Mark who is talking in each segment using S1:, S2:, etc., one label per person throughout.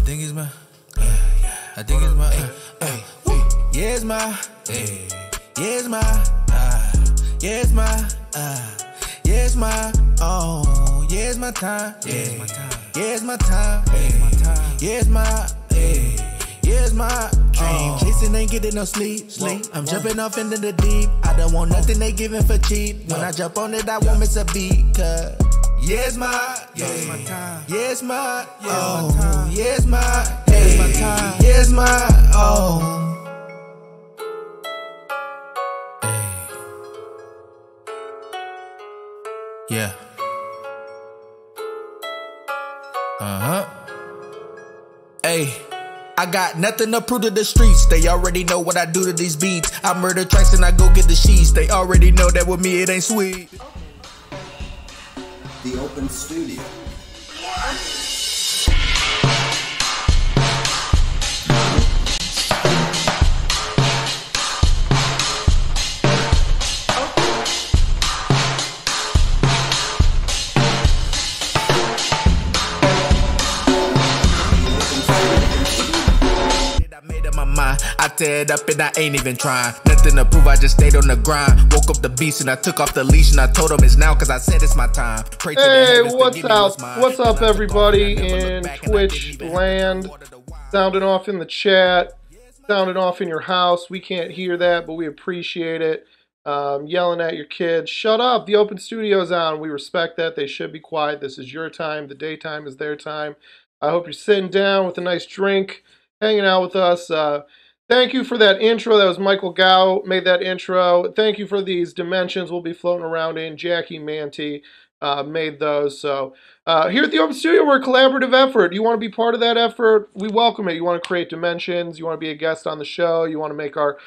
S1: think it's my, I think it's my, yeah, it's my, yeah, it's my, yeah, it's my, yeah, it's my, oh, yeah, it's my time, yeah, it's my time, yeah, it's my time, yeah, it's my, yeah, it's my dream. Chasing ain't getting no sleep. I'm jumping off into the deep. I don't want nothing they giving for cheap. When I jump on it, I won't miss a beat. Cause yeah, it's my, yeah, it's my time. Yeah, it's my, oh, yeah, it's my, yeah, it's my time. Yeah, it's my, oh. Yeah. Hey, I got nothing to prove to the streets. They already know what I do to these beats. I murder tracks and I go get the sheets. They already know that with me it ain't sweet.
S2: The Open Studio.
S1: I tear it up and I ain't even trying. Nothing to prove, I just stayed on the grind. Woke up the beast and I took off the leash and I told him it's now cause I said it's my time. Pray to
S3: hey, what's up? What's up everybody in Twitch land? Sounding off in the chat, sounding off in your house. We can't hear that, but we appreciate it. Yelling at your kids, shut up, the Open Studio's on. We respect that. They should be quiet. This is your time. The daytime is their time. I hope you're sitting down with a nice drink, hanging out with us. Thank you for that intro. That was Michael Gow made that intro. Thank you for these dimensions we'll be floating around in. Jackie Manti made those. So here at the Open Studio, we're a collaborative effort. You want to be part of that effort? We welcome it. You want to create dimensions? You want to be a guest on the show? You want to make our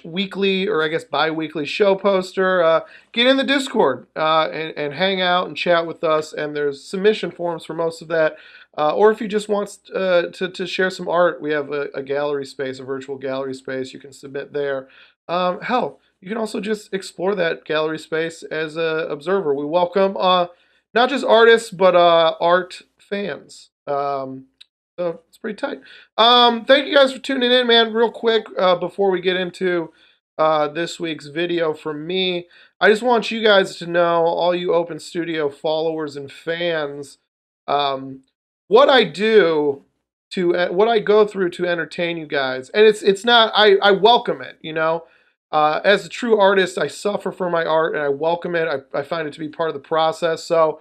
S3: weekly, or I guess bi-weekly show poster? Get in the Discord and hang out and chat with us. And there's submission forms for most of that. Or if you just want to share some art, we have a gallery space, a virtual gallery space. You can submit there. Hell, you can also just explore that gallery space as an observer. We welcome not just artists, but art fans. So it's pretty tight. Thank you guys for tuning in, man. Real quick, before we get into this week's video from me, I just want you guys to know, all you Open Studio followers and fans, what I do what I go through to entertain you guys, and it's not, I welcome it, you know. As a true artist, I suffer for my art and I welcome it. I find it to be part of the process. So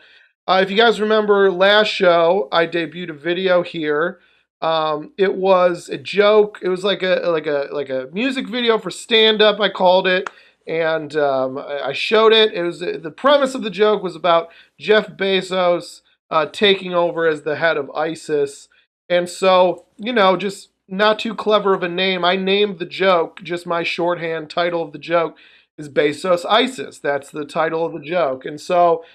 S3: if you guys remember last show, I debuted a video here. It was a joke. It was like a music video for stand-up, I called it. And I showed it. It was the premise of the joke was about Jeff Bezos taking over as the head of ISIS. And so, you know, just not too clever of a name. I named the joke, just my shorthand title of the joke is Bezos ISIS. That's the title of the joke. And so,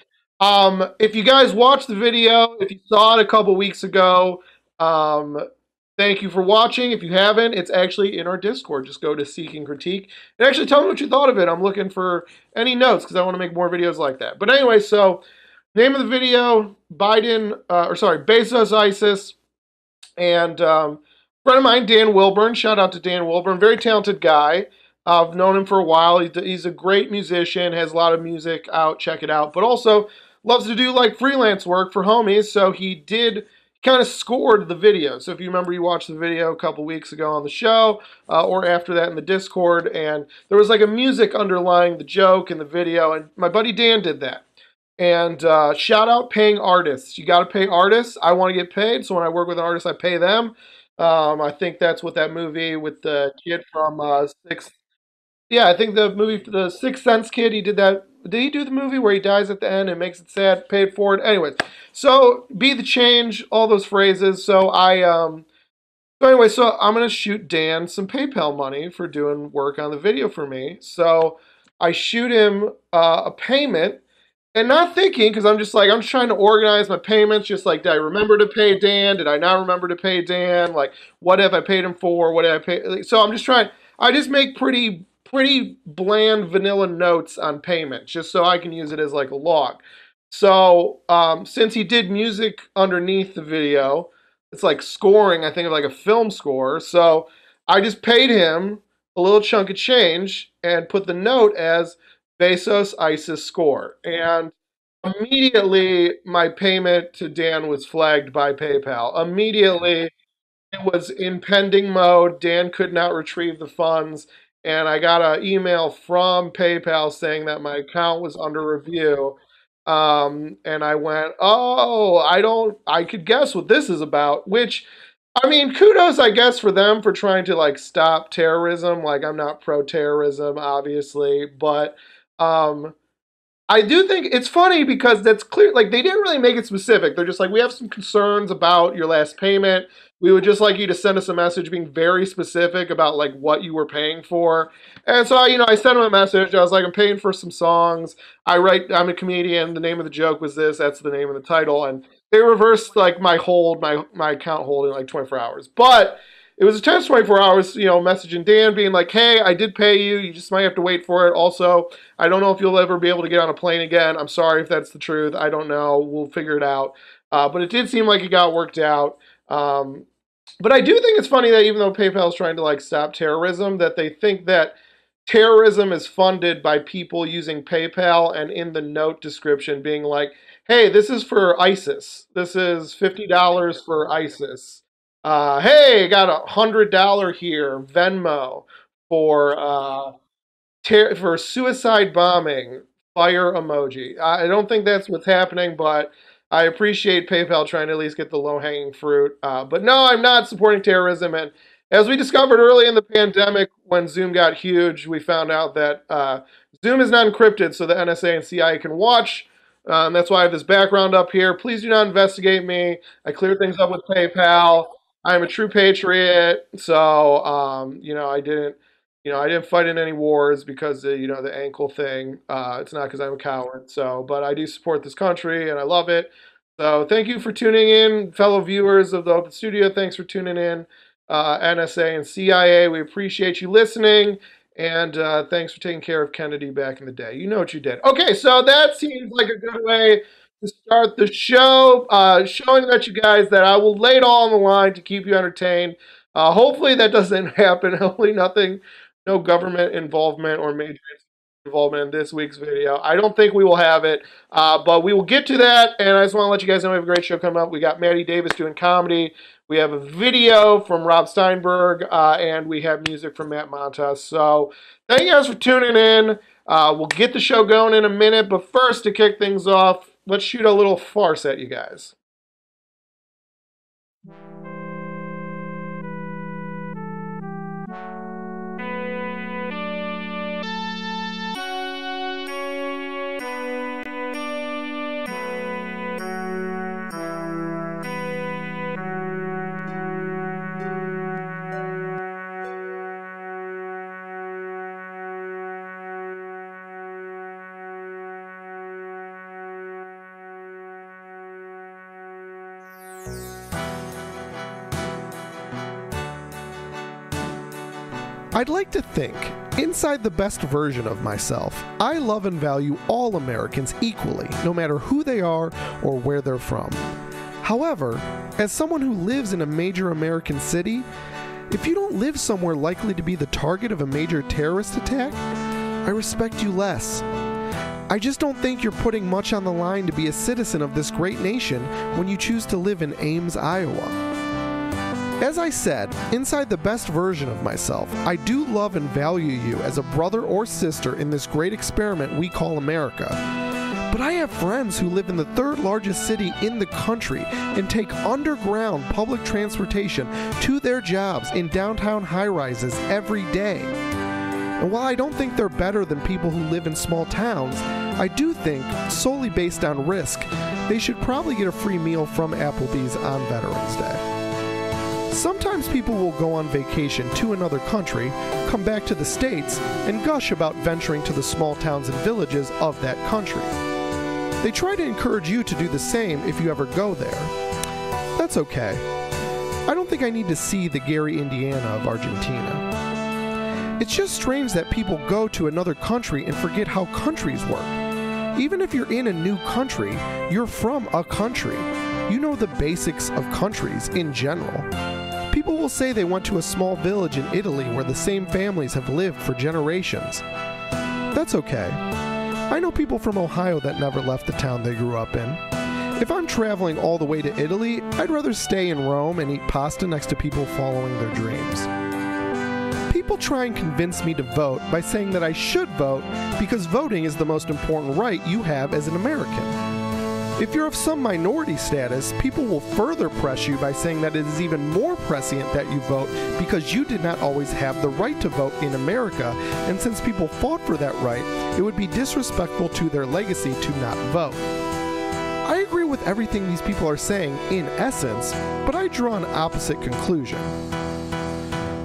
S3: if you guys watched the video, if you saw it a couple weeks ago, thank you for watching. If you haven't, it's actually in our Discord. Just go to Seek and Critique and actually tell me what you thought of it. I'm looking for any notes because I want to make more videos like that. But anyway, so name of the video, Bezos ISIS. And friend of mine, Dan Wilburn, shout out to Dan Wilburn, very talented guy. I've known him for a while. He's a great musician, has a lot of music out, check it out. But also loves to do like freelance work for homies. So he kind of scored the video. So if you remember, you watched the video a couple weeks ago on the show or after that in the Discord. And there was like a music underlying the joke in the video. And my buddy Dan did that. And shout out paying artists. You got to pay artists. I want to get paid. So when I work with an artist, I pay them. I think that's what that movie with the kid from yeah, I think the movie, the Sixth Sense kid, he did that. Did he do the movie where he dies at the end and makes it sad, paid for it? Anyways, so be the change, all those phrases. So I'm going to shoot Dan some PayPal money for doing work on the video for me. So I shoot him a payment. And not thinking, because I'm just trying to organize my payments, just like, did I remember to pay Dan? Did I not remember to pay Dan? Like, what have I paid him for? What did I pay? So I'm just trying, I just make pretty bland vanilla notes on payments, just so I can use it as like a log. So since he did music underneath the video, it's like scoring, I think, of like a film score. So I just paid him a little chunk of change and put the note as Bezos ISIS score. And immediately my payment to Dan was flagged by PayPal. Immediately it was in pending mode. Dan could not retrieve the funds. And I got an email from PayPal saying that my account was under review. And I went, oh, I could guess what this is about, which, I mean, kudos, I guess, for them for trying to like stop terrorism. Like, I'm not pro terrorism, obviously, but, I do think it's funny because that's clear. Like, they didn't really make it specific. They're just like, we have some concerns about your last payment. We would just like you to send us a message being very specific about like what you were paying for. And so, I sent them a message. I was like, I'm paying for some songs. I'm a comedian. The name of the joke was this. That's the name of the title. And they reversed like my account hold in like 24 hours. But it was a test 24 hours, messaging Dan being like, hey, I did pay you. You just might have to wait for it. Also, I don't know if you'll ever be able to get on a plane again. I'm sorry if that's the truth. I don't know. We'll figure it out. But it did seem like it got worked out. But I do think it's funny that even though PayPal is trying to like stop terrorism, that they think that terrorism is funded by people using PayPal and in the note description being like, hey, this is for ISIS. This is $50 for ISIS. Hey, got $100 here, Venmo for for suicide bombing, fire emoji. I don't think that's what's happening, but I appreciate PayPal trying to at least get the low-hanging fruit. But no, I'm not supporting terrorism. And as we discovered early in the pandemic, when Zoom got huge, we found out that Zoom is not encrypted, so the NSA and CIA can watch. That's why I have this background up here. Please do not investigate me. I cleared things up with PayPal. I'm a true patriot, so I didn't fight in any wars because of, the ankle thing. It's not because I'm a coward. So, but I do support this country and I love it. So, thank you for tuning in, fellow viewers of the Open Studio. Thanks for tuning in, NSA and CIA. We appreciate you listening, and thanks for taking care of Kennedy back in the day. You know what you did. Okay, so that seems like a good way to start the show, showing that you guys that I will lay it all on the line to keep you entertained. Hopefully that doesn't happen. Hopefully no government involvement or major involvement in this week's video. I don't think we will have it, but we will get to that. And I just want to let you guys know we have a great show coming up. We got Maddie Davis doing comedy. We have a video from Rob Steinberg, and we have music from Matt Montas. So thank you guys for tuning in. We'll get the show going in a minute, but first, to kick things off, let's shoot a little farce at you guys. I'd like to think, inside the best version of myself, I love and value all Americans equally, no matter who they are or where they're from. However, as someone who lives in a major American city, if you don't live somewhere likely to be the target of a major terrorist attack, I respect you less. I just don't think you're putting much on the line to be a citizen of this great nation when you choose to live in Ames, Iowa. As I said, inside the best version of myself, I do love and value you as a brother or sister in this great experiment we call America. But I have friends who live in the third largest city in the country and take underground public transportation to their jobs in downtown high-rises every day. And while I don't think they're better than people who live in small towns, I do think, solely based on risk, they should probably get a free meal from Applebee's on Veterans Day. Sometimes people will go on vacation to another country, come back to the States, and gush about venturing to the small towns and villages of that country. They try to encourage you to do the same if you ever go there. That's okay. I don't think I need to see the Gary, Indiana of Argentina. It's just strange that people go to another country and forget how countries work. Even if you're in a new country, you're from a country. you know the basics of countries in general. People will say they went to a small village in Italy where the same families have lived for generations. That's okay. I know people from Ohio that never left the town they grew up in. If I'm traveling all the way to Italy, I'd rather stay in Rome and eat pasta next to people following their dreams. People try and convince me to vote by saying that I should vote because voting is the most important right you have as an American. If you're of some minority status, people will further press you by saying that it is even more prescient that you vote because you did not always have the right to vote in America, and since people fought for that right, it would be disrespectful to their legacy to not vote. I agree with everything these people are saying in essence, but I draw an opposite conclusion.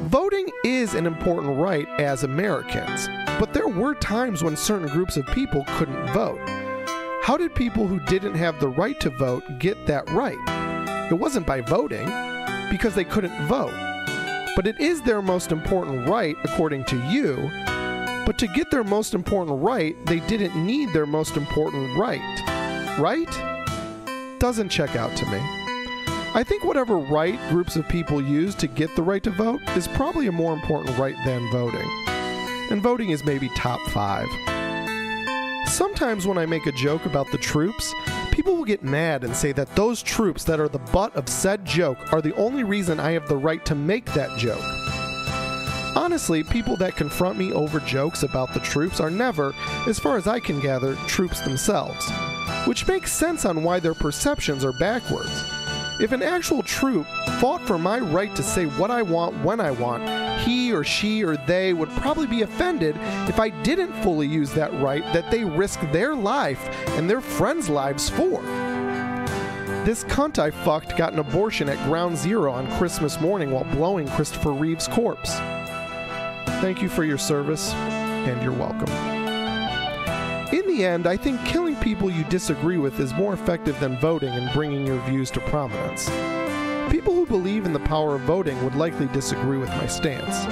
S3: Voting is an important right as Americans, but there were times when certain groups of people couldn't vote. How did people who didn't have the right to vote get that right? It wasn't by voting, because they couldn't vote. But it is their most important right, according to you. But to get their most important right, they didn't need their most important right. Right? Doesn't check out to me. I think whatever right groups of people use to get the right to vote is probably a more important right than voting. And voting is maybe top 5. Sometimes when I make a joke about the troops, people will get mad and say that those troops that are the butt of said joke are the only reason I have the right to make that joke. Honestly, people that confront me over jokes about the troops are never, as far as I can gather, troops themselves, which makes sense on why their perceptions are backwards. If an actual troop fought for my right to say what I want when I want, he or she or they would probably be offended if I didn't fully use that right that they risk their life and their friends' lives for. This cunt I fucked got an abortion at Ground Zero on Christmas morning while blowing Christopher Reeve's corpse. Thank you for your service, and you're welcome. In the end, I think killing people you disagree with is more effective than voting and bringing your views to prominence. People who believe in the power of voting would likely disagree with my stance.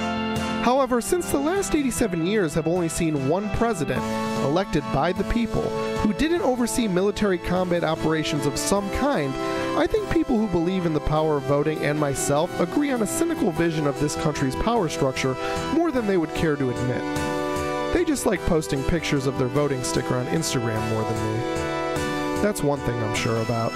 S3: However, since the last 87 years have only seen one president, elected by the people, who didn't oversee military combat operations of some kind, I think people who believe in the power of voting and myself agree on a cynical vision of this country's power structure more than they would care to admit. They just like posting pictures of their voting sticker on Instagram more than me. That's one thing I'm sure about.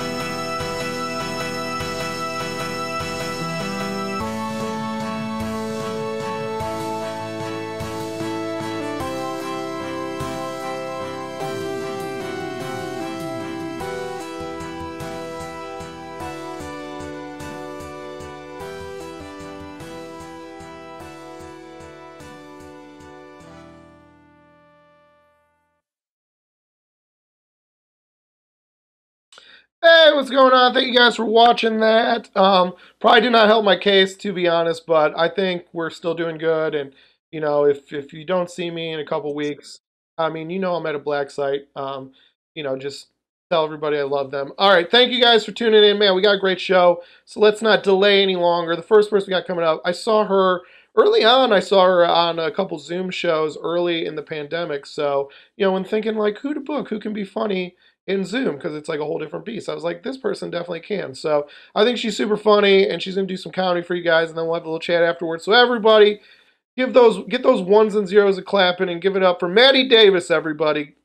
S3: Hey, what's going on? Thank you guys for watching that. Probably did not help my case, to be honest, but I think we're still doing good. And, you know, if you don't see me in a couple weeks, I mean, you know I'm at a black site. You know, just tell everybody I love them. All right, thank you guys for tuning in. Man, we got a great show, so let's not delay any longer. The first person we got coming up, I saw her early on. I saw her on a couple Zoom shows early in the pandemic. So, you know, when thinking, like, who to book, who can be funny in Zoom, because it's like a whole different beast. I was like, this person definitely can. So I think she's super funny, and she's gonna do some comedy for you guys, and then we'll have a little chat afterwards. So everybody, get those ones and zeros a clapping, and give it up for Maddie Davis, everybody.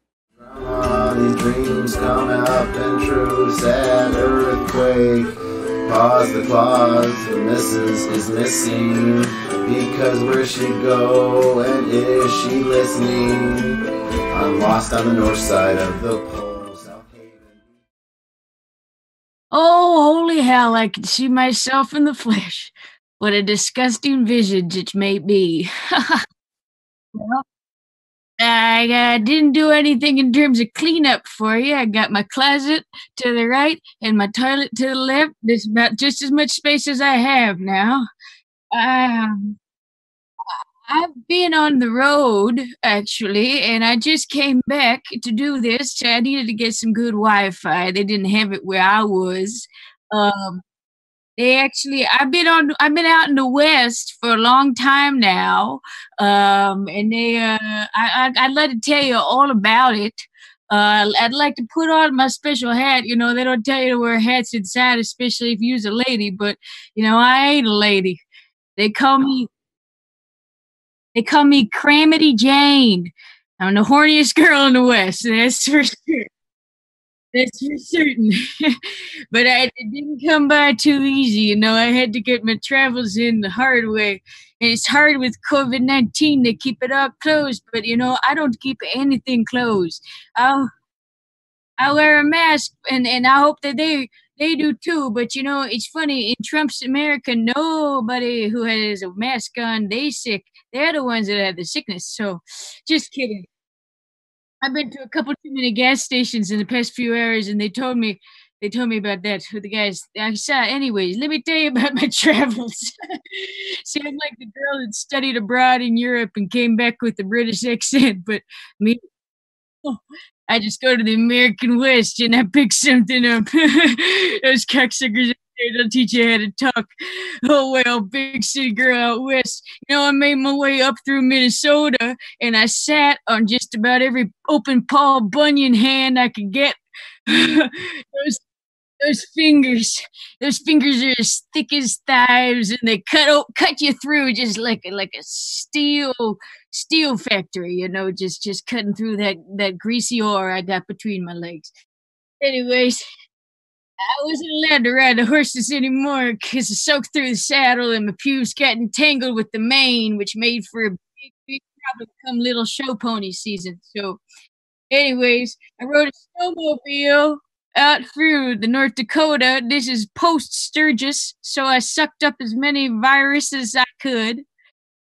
S2: These dreams come out and true. Sad earthquake. Pause the clause. The missus is missing because where she go, and is she listening? I'm lost on the north side of the pole.
S4: Oh, holy hell, I can see myself in the flesh. What a disgusting visage it may be. Well, I didn't do anything in terms of cleanup for you. I got my closet to the right and my toilet to the left. There's about just as much space as I have now. I've been on the road, actually, and I just came back to do this. So I needed to get some good Wi-Fi. They didn't have it where I was. I've been out in the West for a long time now, and I'd like to tell you all about it. I'd like to put on my special hat. You know, they don't tell you to wear hats inside, especially if you're a lady, but, you know, I ain't a lady. They call me Cramity Jane. I'm the horniest girl in the West, that's for sure. That's for certain. But it didn't come by too easy, you know. I had to get my travels in the hard way. And it's hard with COVID-19 to keep it all closed, but you know, I don't keep anything closed. I'll I wear a mask, and I hope that they do too. But you know, it's funny in Trump's America, nobody who has a mask on, they sick. They're the ones that have the sickness. So, just kidding. I've been to a couple too many gas stations in the past few hours, and they told me about that with the guys I saw. Anyways, let me tell you about my travels. See, I'm like the girl that studied abroad in Europe and came back with a British accent, but me, I just go to the American West and I pick something up. Those cocksuckers out there don't teach you how to talk. Oh well, big city girl out west. You know, I made my way up through Minnesota and I sat on just about every open Paul Bunyan hand I could get. those those fingers, those fingers are as thick as thighs, and they cut you through just like a steel factory. You know, just cutting through that greasy ore I got between my legs. Anyways, I wasn't allowed to ride the horses anymore because I soaked through the saddle and my pubes got entangled with the mane, which made for a big problem come little show pony season. So, anyways, I rode a snowmobile out through the North Dakota. This is post Sturgis, so I sucked up as many viruses as I could.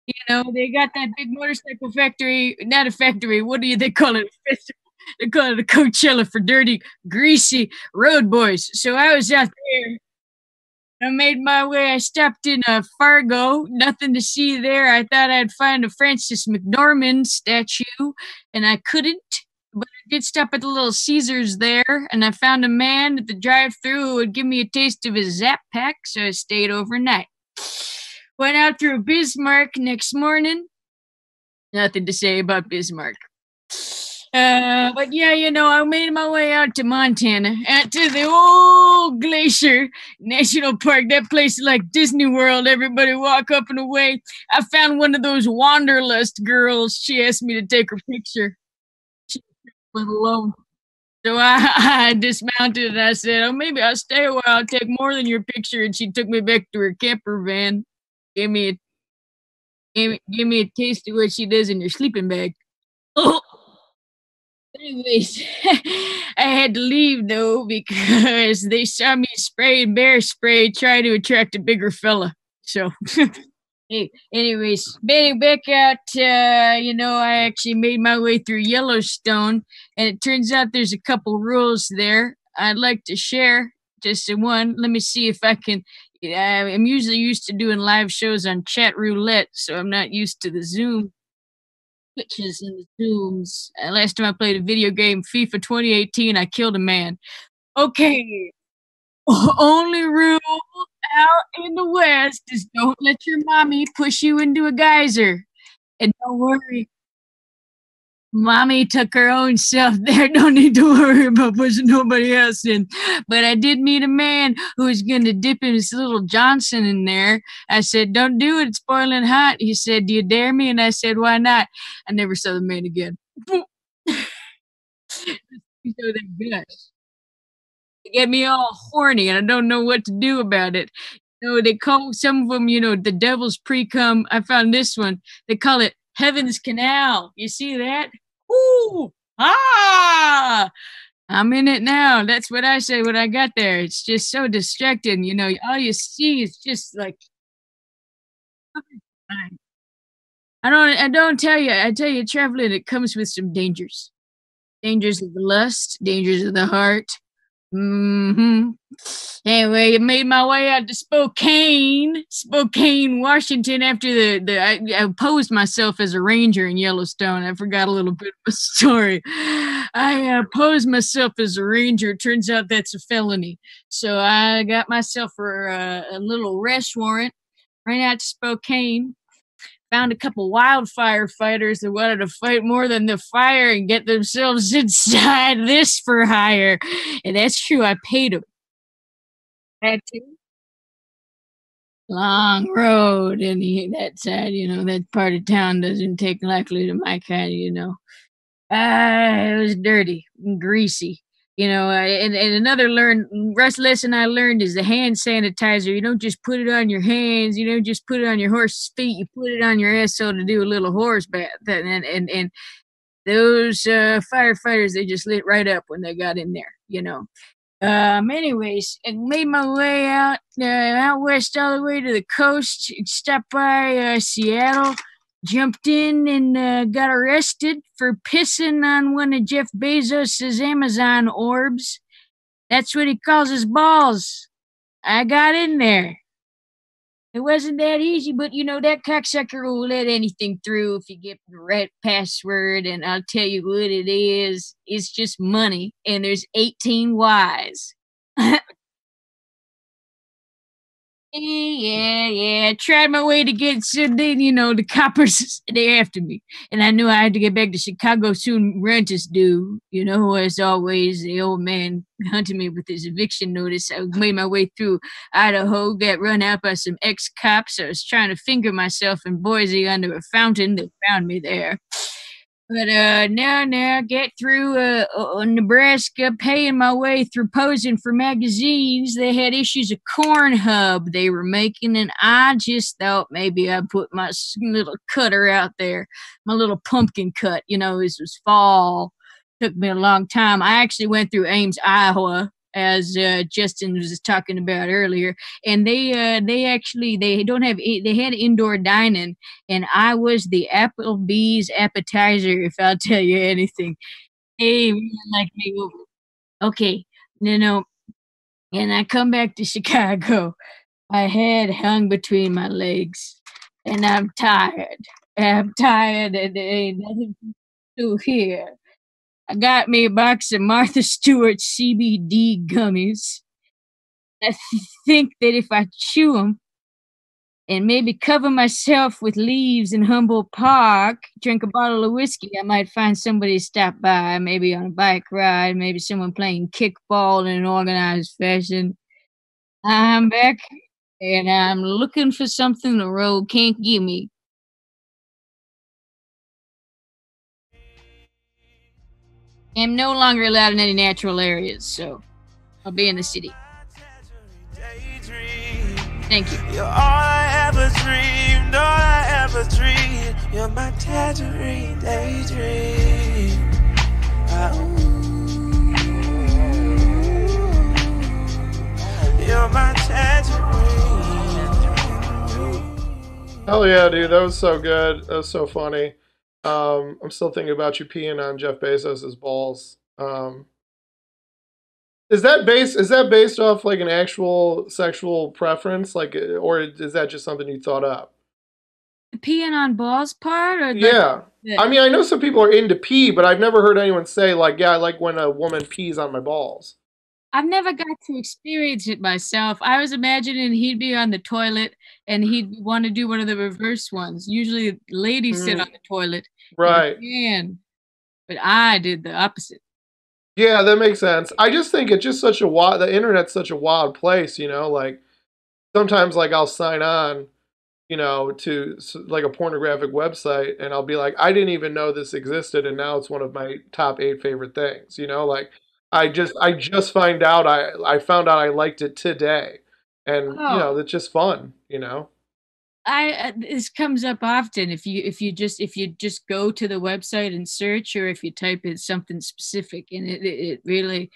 S4: You know, they got that big motorcycle factory, not a factory, what do they call it? They call it a Coachella for dirty, greasy road boys. So I was out there. I made my way. I stopped in Fargo. Nothing to see there. I thought I'd find a Francis McDormand statue, and I couldn't. But I did stop at the Little Caesars there, and I found a man at the drive-thru who would give me a taste of his Zap Pack, so I stayed overnight. Went out through Bismarck next morning. Nothing to say about Bismarck. But yeah, you know, I made my way out to Montana, out to the old Glacier National Park. That place is like Disney World. Everybody walk up and away. I found one of those Wanderlust girls. She asked me to take her picture. She went alone. So I dismounted and I said, oh, maybe I'll stay a while. I'll take more than your picture. And she took me back to her camper van. Gave me a taste of what she does in your sleeping bag. Oh. Anyways, I had to leave though because they saw me spray bear spray trying to attract a bigger fella. So, hey, anyways, back out, you know, I actually made my way through Yellowstone, and it turns out there's a couple rules there I'd like to share. Just one. Let me see if I can. I'm usually used to doing live shows on chat roulette, so I'm not used to the Zoom Twitches and the Zooms. Last time I played a video game, FIFA 2018, I killed a man. Okay. Only rule out in the West is don't let your mommy push you into a geyser. And don't worry. Mommy took her own self there. Don't need to worry about pushing nobody else in. But I did meet a man who was going to dip his little Johnson in there. I said, don't do it. It's boiling hot. He said, do you dare me? And I said, why not? I never saw the man again. So that gush. They get me all horny and I don't know what to do about it. You know, they call some of them, you know, the devil's pre-cum. I found this one. They call it Heaven's Canal. You see that? Ooh, ah, I'm in it now. That's what I say when I got there. It's just so distracting. You know, all you see is just like, I don't tell you. I tell you, traveling, it comes with some dangers. Dangers of the lust, dangers of the heart. Anyway, I made my way out to Spokane, Washington. After I posed myself as a ranger in Yellowstone. I forgot a little bit of a story. I posed myself as a ranger. Turns out that's a felony. So I got myself for a little arrest warrant. Ran out to Spokane. found a couple wildfire fighters that wanted to fight more than the fire and get themselves inside this for hire. And that's true. I paid them. Had to. Long road, and that side, that part of town doesn't take likely to my kind, it was dirty and greasy. And another lesson I learned is the hand sanitizer. You don't just put it on your hands. You don't just put it on your horse's feet. You put it on your asshole to do a little horse bath. And those firefighters, they just lit right up when they got in there. Anyways, I made my way out west all the way to the coast. Stopped by Seattle. Jumped in and got arrested for pissing on one of Jeff Bezos' Amazon orbs. That's what he calls his balls. I got in there. It wasn't that easy, but that cocksucker will let anything through if you get the right password, and I'll tell you what it is. It's just money, and there's 18 Ys. Yeah. Tried my way to get the coppers, they're after me. And I knew I had to get back to Chicago soon, rent is due. As always, the old man hunted me with his eviction notice. I made my way through Idaho, got run out by some ex-cops. I was trying to finger myself in Boise under a fountain. They found me there. But now get through Nebraska, paying my way through posing for magazines. They had issues of Cornhub they were making, and I just thought maybe I'd put my little cutter out there, my little pumpkin cut. This was fall. Took me a long time. I actually went through Ames, Iowa, as Justin was talking about earlier, and they had indoor dining, and I was the Applebee's appetizer, if I'll tell you anything. They really liked me over. Okay, and I come back to Chicago. My head hung between my legs, and I'm tired. And there ain't nothing to do here. I got me a box of Martha Stewart CBD gummies. I think that if I chew them and maybe cover myself with leaves in Humboldt Park, drink a bottle of whiskey, I might find somebody stop by, maybe on a bike ride, maybe someone playing kickball in an organized fashion. I'm back, and I'm looking for something the road can't give me. I'm no longer allowed in any natural areas, so I'll be in the city. Thank you. You're all I ever dreamed, all I ever dreamed. You're my tangerine daydream.
S3: You're my tangerine. Hell yeah, dude. That was so good. That was so funny. I'm still thinking about you peeing on Jeff Bezos' balls. Is that based off like an actual sexual preference, or is that just something you thought up?
S4: The peeing on balls part, or
S3: yeah. I mean, I know some people are into pee, but I've never heard anyone say yeah, I like when a woman pees on my balls.
S4: I've never got to experience it myself. I was imagining he'd be on the toilet and he'd want to do one of the reverse ones. Usually ladies sit on the toilet.
S3: Right.
S4: But I did the opposite.
S3: Yeah, that makes sense. I just think it's just the internet's such a wild place, like sometimes I'll sign on, to like a pornographic website, and I'll be like, I didn't even know this existed, and now it's one of my top 8 favorite things, I just found out I found out I liked it today, and it's just fun,
S4: This comes up often if you just go to the website and search, or if you type in something specific, and it really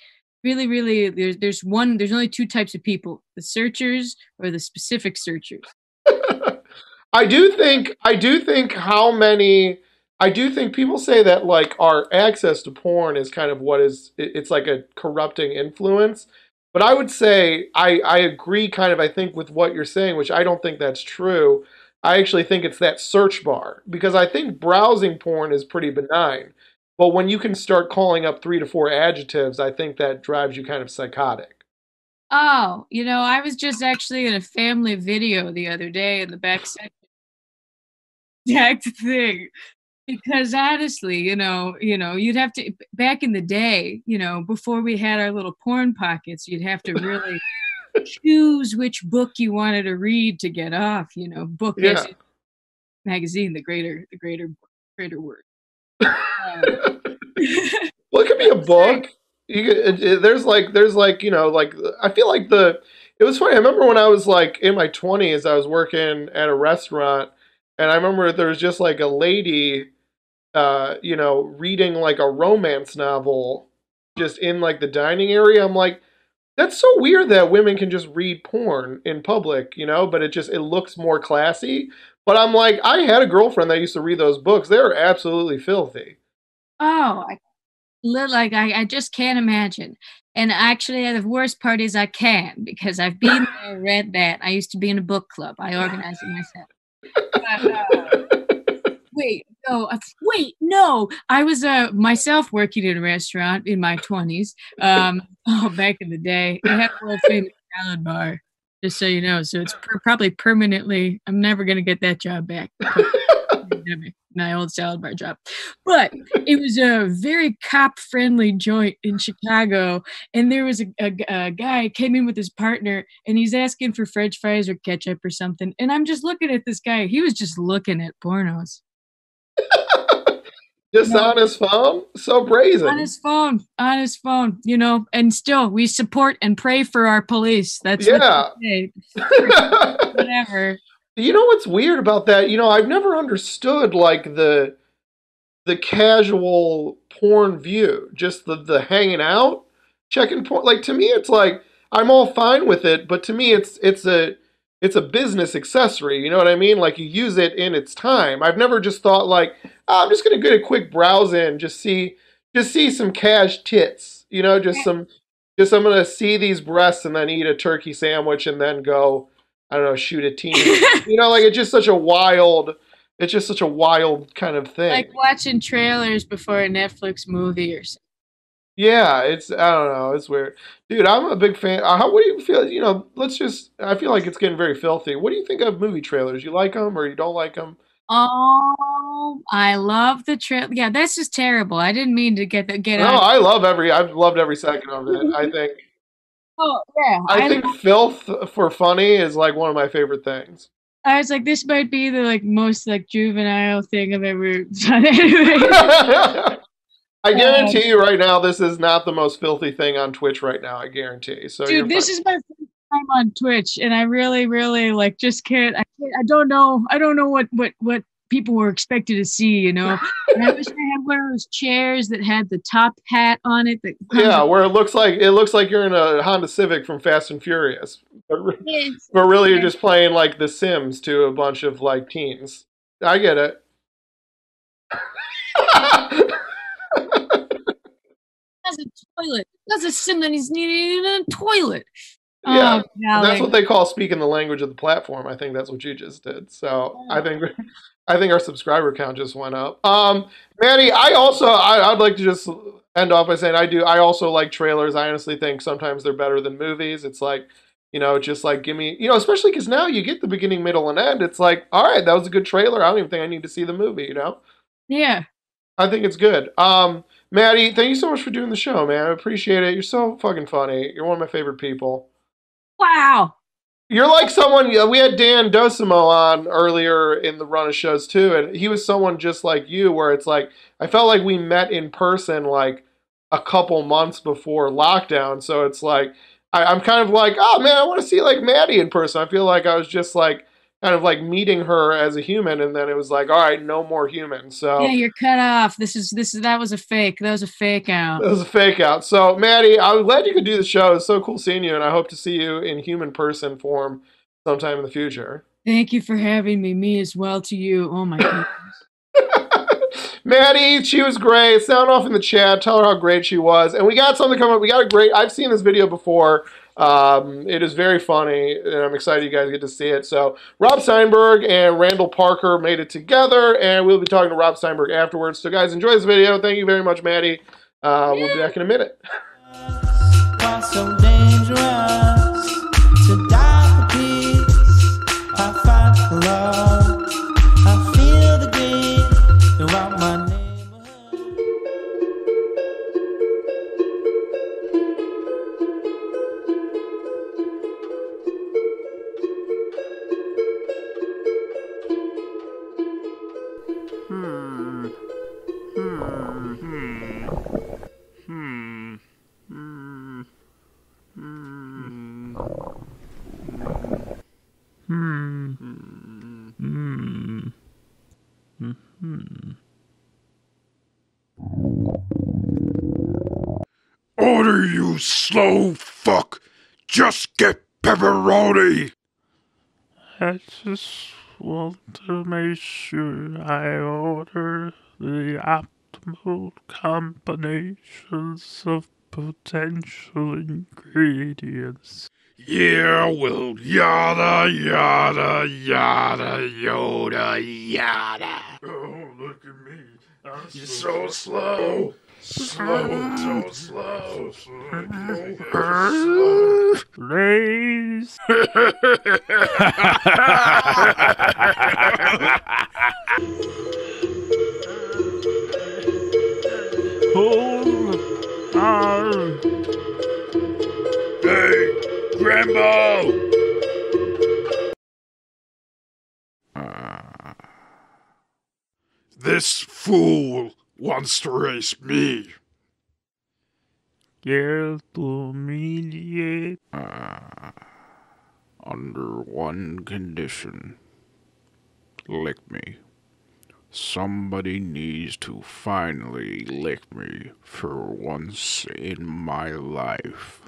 S4: there's only 2 types of people: the searchers or the specific searchers.
S3: I do think people say that our access to porn is kind of it's like a corrupting influence. But I would say I agree I think with what you're saying, which I don't think that's true. I actually think it's that search bar, because I think browsing porn is pretty benign. But when you can start calling up 3 to 4 adjectives, I think that drives you kind of psychotic.
S4: Oh, I was just actually in a family video the other day in the back section. exact thing. Because honestly, you'd have to, back in the day, before we had our little porn pockets, you'd have to really choose which book you wanted to read to get off, book magazine, the greater word.
S3: Well, it could be a book. There's like, I feel like it was funny. I remember when I was like in my 20s, I was working at a restaurant, and I remember there was just like a lady, reading like a romance novel just in like the dining area. I'm like, that's so weird that women can just read porn in public, but it looks more classy. But I'm like, I had a girlfriend that used to read those books. They were absolutely filthy.
S4: Oh, I just can't imagine. And actually, the worst part is I can, because I've been there, read that. I used to be in a book club. I organized it myself. Wait, no. I was myself working in a restaurant in my 20s. Back in the day. I had a world famous salad bar, just so you know. So it's probably permanently, I'm never going to get that job back. My old salad bar job. But it was a very cop-friendly joint in Chicago, and there was a guy came in with his partner, and he's asking for French fries or ketchup or something, and I'm just looking at this guy. He was just looking at pornos.
S3: Just on his phone? So brazen.
S4: On his phone, and still we support and pray for our police. That's what they say. Whatever.
S3: You know what's weird about that? I've never understood like the casual porn view, just the hanging out, checking porn. Like, to me, it's like I'm all fine with it, but to me, it's a business accessory. You know what I mean? Like, you use it in its time. I've never just thought like, I'm just gonna get a quick browse in, just see some cash tits. I'm gonna see these breasts and then eat a turkey sandwich and then go, I don't know, shoot a teen. Like it's just such a wild kind of thing.
S4: Like watching trailers before a Netflix movie or something.
S3: Yeah, I don't know, it's weird. Dude, I'm a big fan. What do you feel, I feel like it's getting very filthy. What do you think of movie trailers? You like them or you don't like them?
S4: Oh, I love the trailer. Yeah, that's just terrible. I didn't mean to get out.
S3: No, I've loved every second of it, I think.
S4: Oh, yeah.
S3: I think filth for funny is like one of my favorite things.
S4: I was like, this might be the most juvenile thing I've ever done.
S3: I guarantee you right now, this is not the most filthy thing on Twitch right now. I guarantee. So,
S4: dude, this is my first time on Twitch, and I really, really just can't. I don't know what people were expected to see, And I wish I had one of those chairs that had the top hat on it.
S3: Where it looks like you're in a Honda Civic from Fast and Furious, but really you're just playing like The Sims to a bunch of teens. I get it.
S4: Has a toilet. That's a sim that he's needing a toilet.
S3: Yeah, that's what they call speaking the language of the platform. I think that's what you just did. So I think our subscriber count just went up. Maddie, I'd like to just end off by saying I also like trailers. I honestly think sometimes they're better than movies. It's like, just like give me, especially because now you get the beginning, middle, and end. It's like, all right, that was a good trailer. I don't even think I need to see the movie,
S4: Yeah.
S3: I think it's good. Maddie, thank you so much for doing the show, man. I appreciate it. You're so fucking funny. You're one of my favorite people.
S4: Wow.
S3: You're like someone, we had Dan Dosimo on earlier in the run of shows too, and he was someone just like you, where it's like, I felt like we met in person like a couple months before lockdown, so it's like, I'm kind of like, oh man, I want to see like Maddie in person. I feel like I was just like, kind of like meeting her as a human, and then it was like, all right, no more humans. So
S4: yeah, you're cut off. That was a fake. That was a fake out.
S3: That was a fake out. So Maddie, I'm glad you could do the show. It's so cool seeing you, and I hope to see you in human person form sometime in the future.
S4: Thank you for having me. Me as well to you. Oh my goodness.
S3: Maddie, she was great. Sound off in the chat. Tell her how great she was. And we got something coming up. I've seen this video before. It is very funny, and I'm excited you guys get to see it. So Rob Steinberg and Randall Parker made it together, and we'll be talking to Rob Steinberg afterwards. So guys, enjoy this video. Thank you very much, Maddie. We'll be back in a minute. So dangerous to die for peace. I fight for love. I feel the
S5: Order, you slow fuck! Just get pepperoni!
S6: I just want to make sure I order the optimal combinations of potential ingredients.
S5: Yeah, well, yada, yada, yada, yoda, yada. Oh, look at me. You're so slow. Slow, so slow.
S6: Please. Hold on.
S5: Hey, Grambo! This fool wants to race me.
S6: Quiero mediate.
S5: Under one condition. Lick me. Somebody needs to finally lick me for once in my life.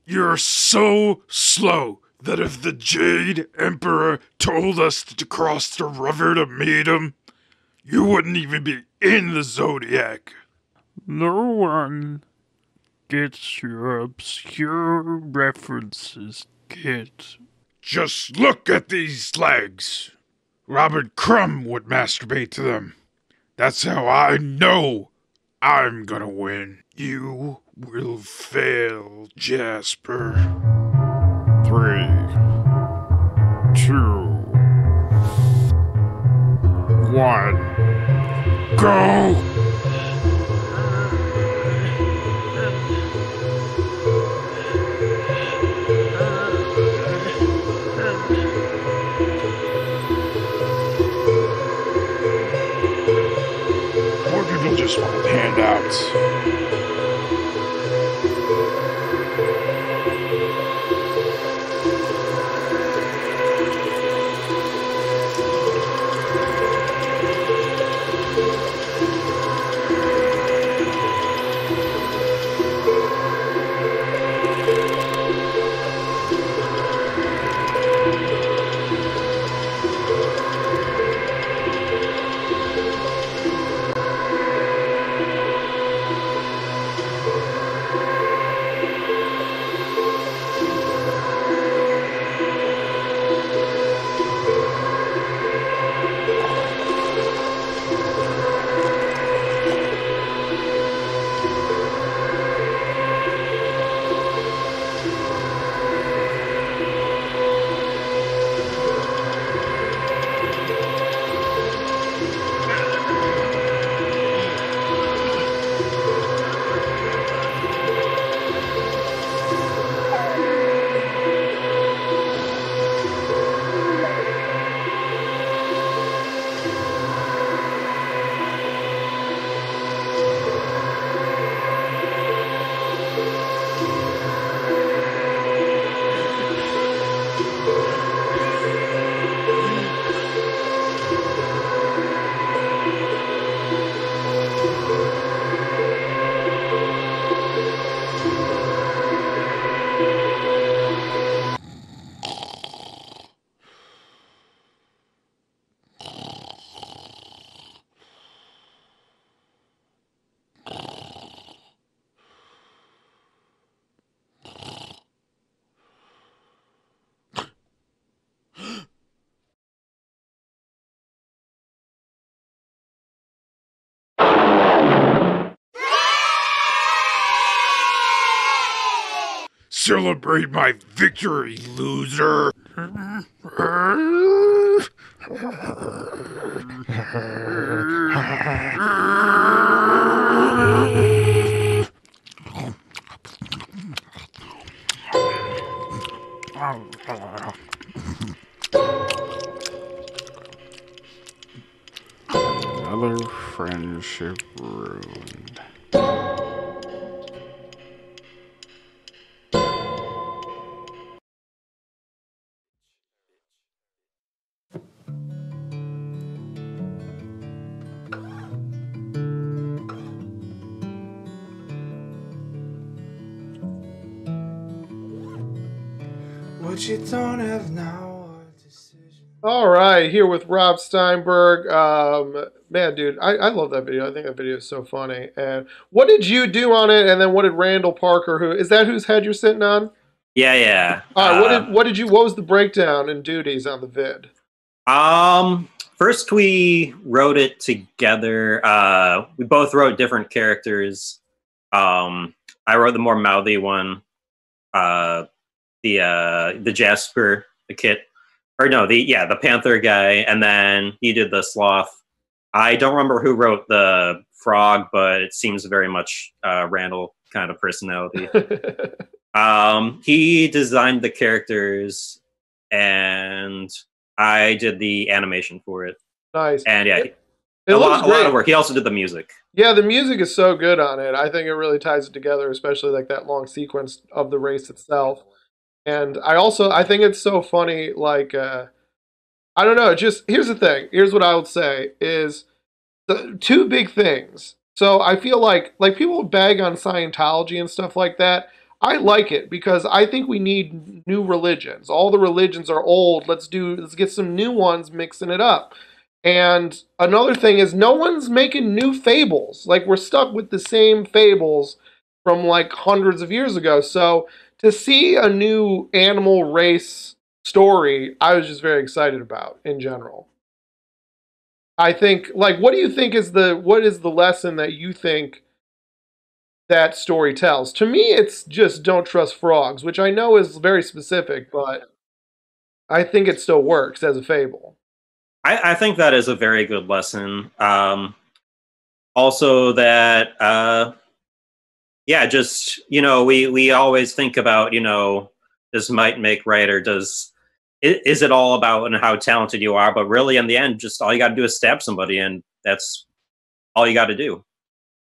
S5: You're so slow that if the Jade Emperor told us to cross the river to meet him, you wouldn't even be in the Zodiac.
S6: No one gets your obscure references, kid.
S5: Just look at these legs. Robert Crumb would masturbate to them. That's how I know I'm gonna win. You will fail, Jasper. 3, 2, 1, go! More people just want handouts. Celebrate my victory, loser!
S6: friendship ruined.
S1: What you don't have now are decisions.
S3: All right, here with Rob Steinberg. Man, dude, I love that video. I think that video is so funny. And what did you do on it? And then what did Randall Parker, who is that whose head you're sitting on?
S7: Yeah.
S3: All right, what was the breakdown and duties on the vid?
S7: First we wrote it together. We both wrote different characters. I wrote the more mouthy one. The Jasper, the kit, or no, the Panther guy, and then he did the sloth. I don't remember who wrote the frog, but it seems very much Randall kind of personality. He designed the characters, and I did the animation for it.
S3: Nice.
S7: And yeah,
S3: it
S7: a
S3: looks
S7: lot of work. He also did the music.
S3: Yeah, the music is so good on it. I think it really ties it together, especially like that long sequence of the race itself. And I think it's so funny, like, I don't know, here's the thing. Here's what I would say is the two big things. So I feel like people bag on Scientology and stuff like that. I like it because I think we need new religions. All the religions are old. Let's get some new ones, mixing it up. And another thing is no one's making new fables. Like, we're stuck with the same fables from like hundreds of years ago. So to see a new animal race story, I was just very excited about in general. I think, like, what do you think what is the lesson that you think that story tells? To me, it's just don't trust frogs, which I know is very specific, but I think it still works as a fable.
S7: I think that is a very good lesson. Also that, just, we always think about, does might make right, or is it all about how talented you are? But really, in the end, just all you got to do is stab somebody, and that's all you got to do.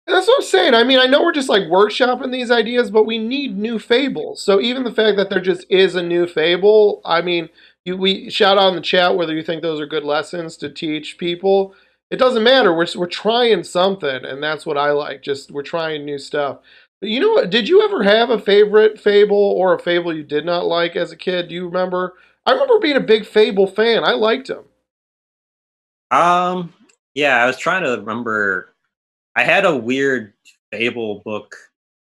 S3: That's what I'm saying. I mean, I know we're just like workshopping these ideas, but we need new fables. So even the fact that there just is a new fable, I mean, we shout out in the chat whether you think those are good lessons to teach people. It doesn't matter. We're trying something, and that's what I like. Just we're trying new stuff. But you know what? Did you ever have a favorite fable or a fable you did not like as a kid? Do you remember? I remember being a big fable fan. I liked them.
S7: Yeah, I was trying to remember. I had a weird fable book.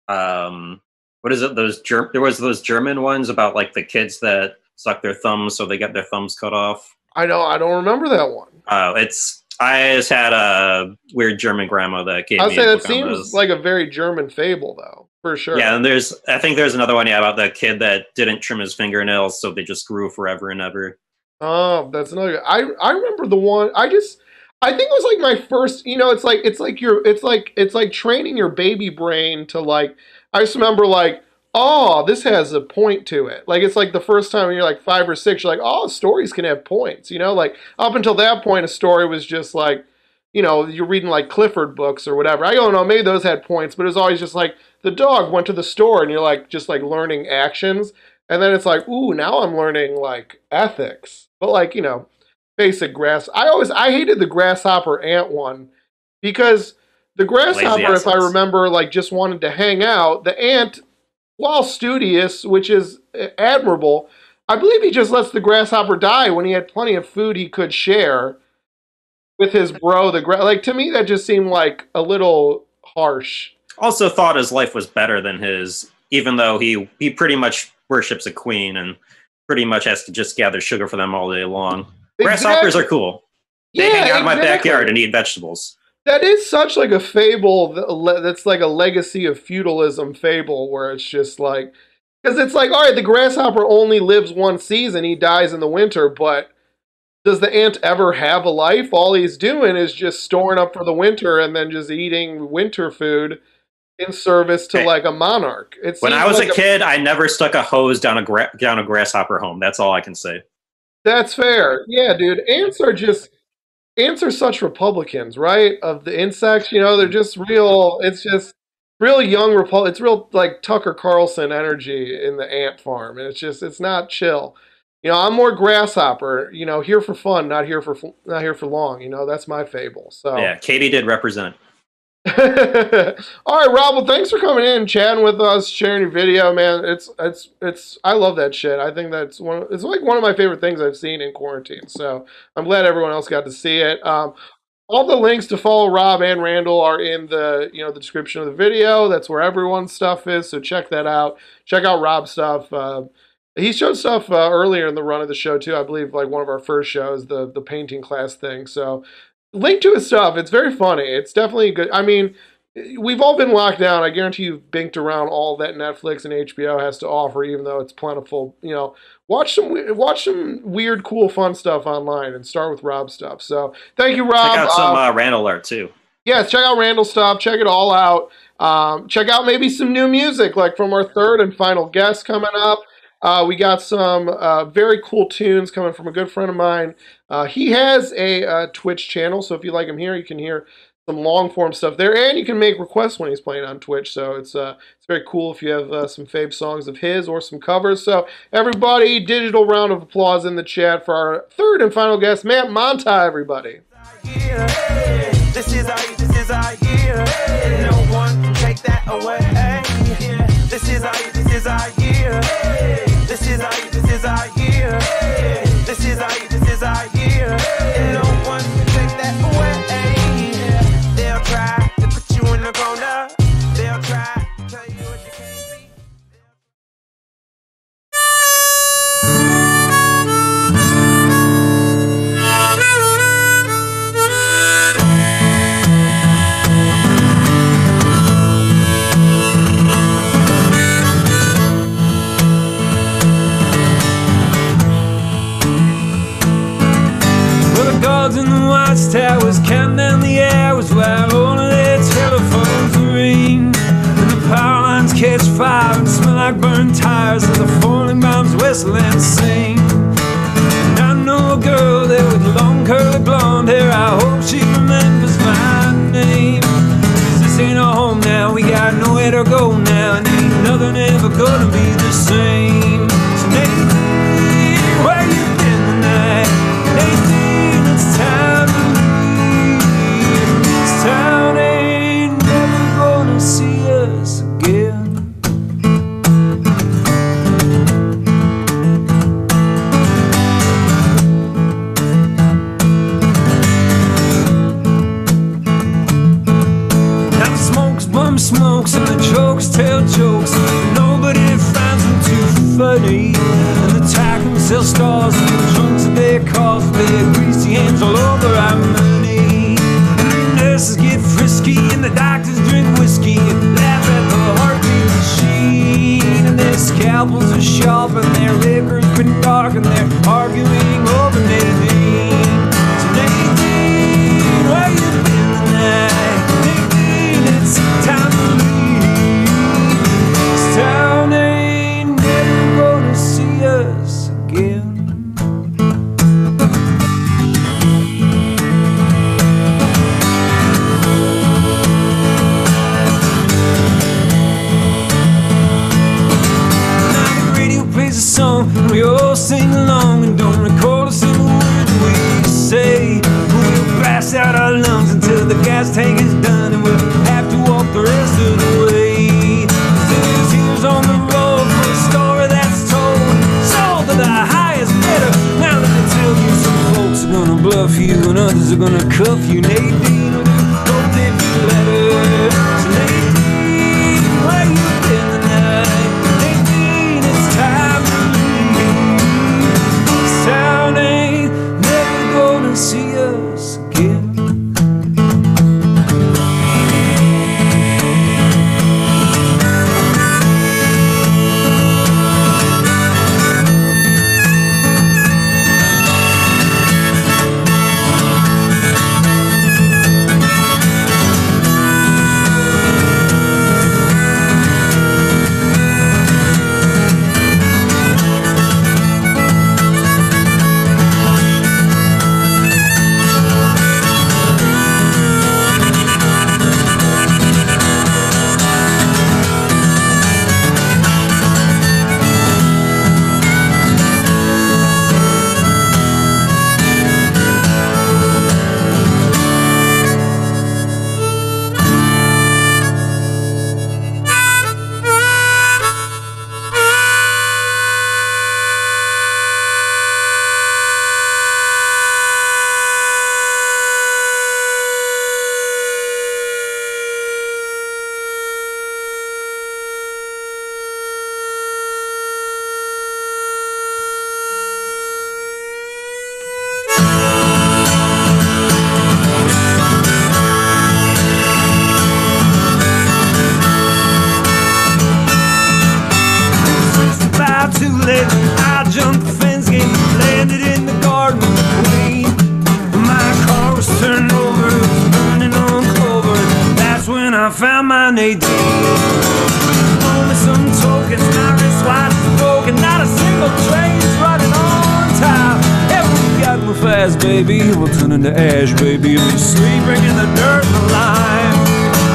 S7: What is it? There was those German ones about like the kids that suck their thumbs so they get their thumbs cut off. I
S3: don't remember that one.
S7: I just had a weird German grandma that gave me a book on those.
S3: That seems like a very German fable, though, for sure.
S7: Yeah, and I think there's another one, about the kid that didn't trim his fingernails, so they just grew forever and ever.
S3: Oh, that's another. I remember the one. I think it was like my first. It's like training your baby brain to like. I just remember like, oh, this has a point to it. Like, it's like the first time when you're like 5 or 6, you're like, oh, stories can have points, Like, up until that point, a story was just like, you're reading like Clifford books or whatever. I don't know, maybe those had points, but it was always just like, the dog went to the store, and you're like, just like learning actions. And then it's like, ooh, now I'm learning like ethics. But like, basic grass. I hated the grasshopper ant one because the grasshopper, if I remember, like just wanted to hang out. The ant, while studious, which is admirable, I believe he just lets the grasshopper die when he had plenty of food he could share with his bro. Like, to me, that just seemed like a little harsh.
S7: Also thought his life was better than his, even though he pretty much worships a queen and pretty much has to just gather sugar for them all day long. Exactly. Grasshoppers are cool. They hang out in my backyard and eat vegetables.
S3: That is such like a fable that's like a legacy of feudalism fable where it's just like, because it's like, all right, the grasshopper only lives one season, he dies in the winter, but does the ant ever have a life? All he's doing is just storing up for the winter and then just eating winter food in service to like a monarch.
S7: When I was like a kid, I never stuck a hose down a grasshopper home. That's all I can say.
S3: That's fair. Yeah, dude. Ants are just, ants are such Republicans, right? Of the insects, you know, they're just real. It's just real young Republic. It's real like Tucker Carlson energy in the ant farm, and it's not chill. You know, I'm more grasshopper. You know, here for fun, not here for long. You know, that's my fable. So
S7: yeah, Katie did represent.
S3: All right, Rob. Well, thanks for coming in, chatting with us, sharing your video, man. It's. I love that shit. I think that's it's like one of my favorite things I've seen in quarantine. So I'm glad everyone else got to see it. All the links to follow Rob and Randall are in the the description of the video. That's where everyone's stuff is. So check that out. Check out Rob's stuff. He showed stuff earlier in the run of the show too. I believe like one of our first shows, the painting class thing. So link to his stuff. It's very funny. It's definitely good. I mean, we've all been locked down. I guarantee you've binked around all that Netflix and HBO has to offer, even though it's plentiful. You know, watch some weird, cool, fun stuff online, and start with Rob's stuff. So thank you, Rob.
S7: Check out some Randall art too.
S3: Yes, check out Randall's stuff. Check it all out. Check out maybe some new music, like from our third and final guest coming up. We got some very cool tunes coming from a good friend of mine. He has a Twitch channel, so if you like him here, you can hear some long form stuff there, and you can make requests when he's playing on Twitch. So it's very cool if you have some fave songs of his or some covers. So everybody, digital round of applause in the chat for our third and final guest, Matt Monta. Everybody.
S8: This is our year. No one can take that away. This is our year. This is our year. This is our year. No one can take that away. They'll try to put you in the corner. They'll try to tell you what you can't be.
S9: In the watchtowers, counting down the hours while all of their telephones ring, and the power lines catch fire and smell like burned tires as the falling bombs whistle and sing. And I know a girl there with long curly blonde hair. I hope she remembers my name. 'Cause this ain't our home now. We got nowhere to go now, and ain't nothing ever gonna be the same. So Nadine, where you been tonight? Nadine, it's time to leave. This town ain't never gonna see us again. Now the smokes bum smokes and the jokes tell jokes. Nobody finds them too funny, and the tackles sell stars and the trunks of their cars with their greasy hands all over our money. And the nurses get frisky and the doctors drink whiskey and laugh at the heartbeat machine. And their scalpels are sharp and their liquor's been dark and they're arguing over Nadine. So Nadine, where you been tonight? Nadine, it's time to leave. This town ain't never gonna see us again. A song and we all sing along and don't record a single word we say. We'll blast out our lungs until the gas tank is done and we'll have to walk the rest of the way. There's years on the road for a story that's told, sold to the highest bidder. Now let me tell you, some folks are gonna bluff you and others are gonna cuff you. Nadine, both if you let her. So Nadine, where you been tonight? Nadine, it's time. Town ain't never gonna see us again. my Nadine. Only some tokens, my wristwatch is broken. Not a single train's running on time. If we got real fast, baby, we'll turn into ash, baby. And be sleeping in the dirt and the lime.